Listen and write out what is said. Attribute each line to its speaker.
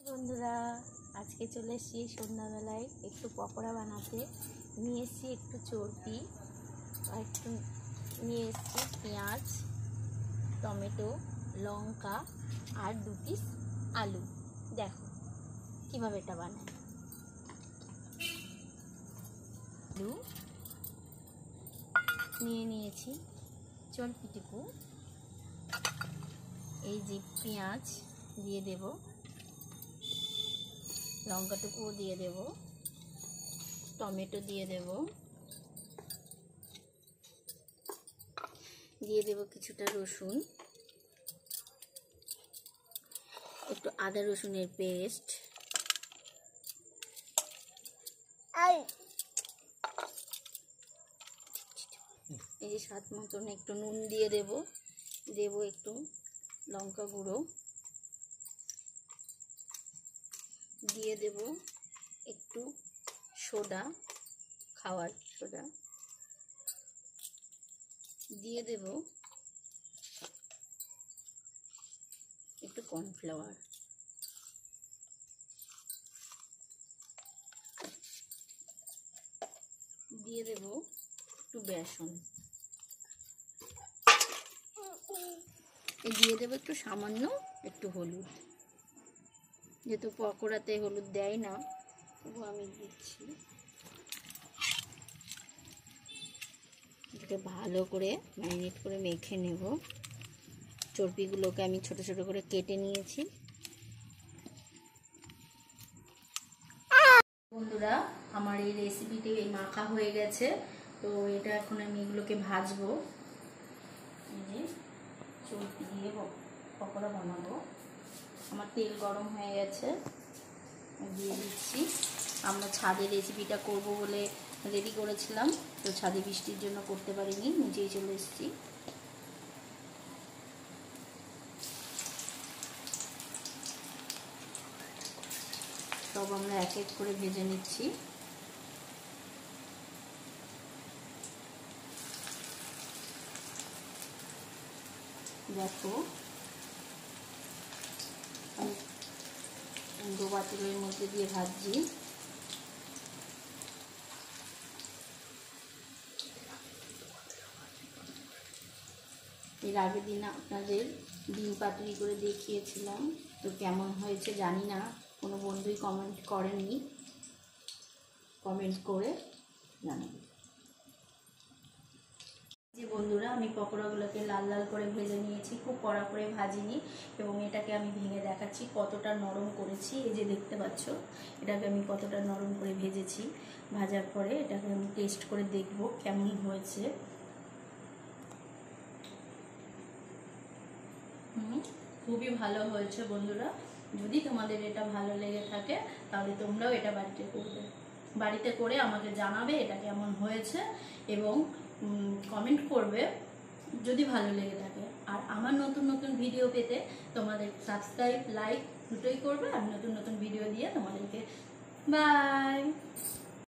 Speaker 1: বন্ধুরা আজকে চলে এসেছি সন্ধ্যাবেলায় একটু পকোড়া বানাতে। নিয়ে এসেছি একটু চর্বি, একটু নিয়ে এসেছি পেঁয়াজ, টমেটো, লঙ্কা আর 2 পিস আলু। দেখো কীভাবে এটা বানাই। আলু নিয়ে নিয়েছি, চর্বিটুকু, এই যে পেঁয়াজ দিয়ে দেব, লঙ্কাটুকুও দিয়ে দেব, টমেটো দিয়ে দেব, দিয়ে দেব কিছুটা রসুন, একটু আদা রসুনের পেস্ট, এই যে স্বাদ মতন একটু নুন দিয়ে দেব, একটু লঙ্কা গুঁড়ো দিয়ে দেব, একটু সোডা, খাওয়ার সোডা দিয়ে দেব, একটু কর্নফ্লাওয়ার দিয়ে দেব, একটু বেসন দিয়ে দেব, একটু সামান্য একটু হলুদ, যেহেতু পকোড়াতে হলুদ দেয় না তবু আমি দিচ্ছি। এটাকে ভালো করে ম্যারিনেট করে মেখে নেব। চর্বিগুলোকে আমি ছোট ছোট করে কেটে নিয়েছি। বন্ধুরা আমার এই রেসিপিটি মাখা হয়ে গেছে, তো এটা এখন আমি এগুলোকে ভাজবো। এই যে চর্বি দিয়ে পকোড়া বানাবো। আমার তেল গরম হয়ে গেছে, দিয়ে দিচ্ছি। আমরা ছাদে রেসিপিটা করব বলে রেডি করেছিলাম, তো ছাদে বৃষ্টির জন্য করতে পারিনি, নিচেই চলে এসেছি। সব আমরা এক এক করে ভেজে নিচ্ছি। দেখো আমি ডোবা তেলের মধ্যে দিয়ে ভাজছি। এর আগের দিন আপনাদের ডিম পাতুরি করে দেখিয়েছিলাম, তো কেমন হয়েছে জানি না, কোনো বন্ধুই কমেন্ট করেননি, কমেন্ট করে জানাবেন। যে বন্ধুরা আমি পকোড়াগুলোকে লাল লাল করে ভেজে নিয়েছি, খুব কড়া করে ভাজিনি, এবং এটাকে আমি ভেঙে দেখাচ্ছি কতটা নরম করেছি। এই যে দেখতে পাচ্ছ, এটাকে আমি কতটা নরম করে ভেজেছি। ভাজার পরে এটাকে আমি টেস্ট করে দেখব কেমন হয়েছে। খুবই ভালো হয়েছে বন্ধুরা। যদি তোমাদের এটা ভালো লেগে থাকে তাহলে তোমরাও এটা বাড়িতে করে আমাকে জানাবে এটা কেমন হয়েছে, এবং কমেন্ট করবে যদি ভালো লেগে থাকে। আর আমার নতুন নতুন ভিডিও পেতে তোমাদের সাবস্ক্রাইব, লাইক দুটোই করবে, আর নতুন নতুন ভিডিও দিয়ে তোমাদেরকে বাই।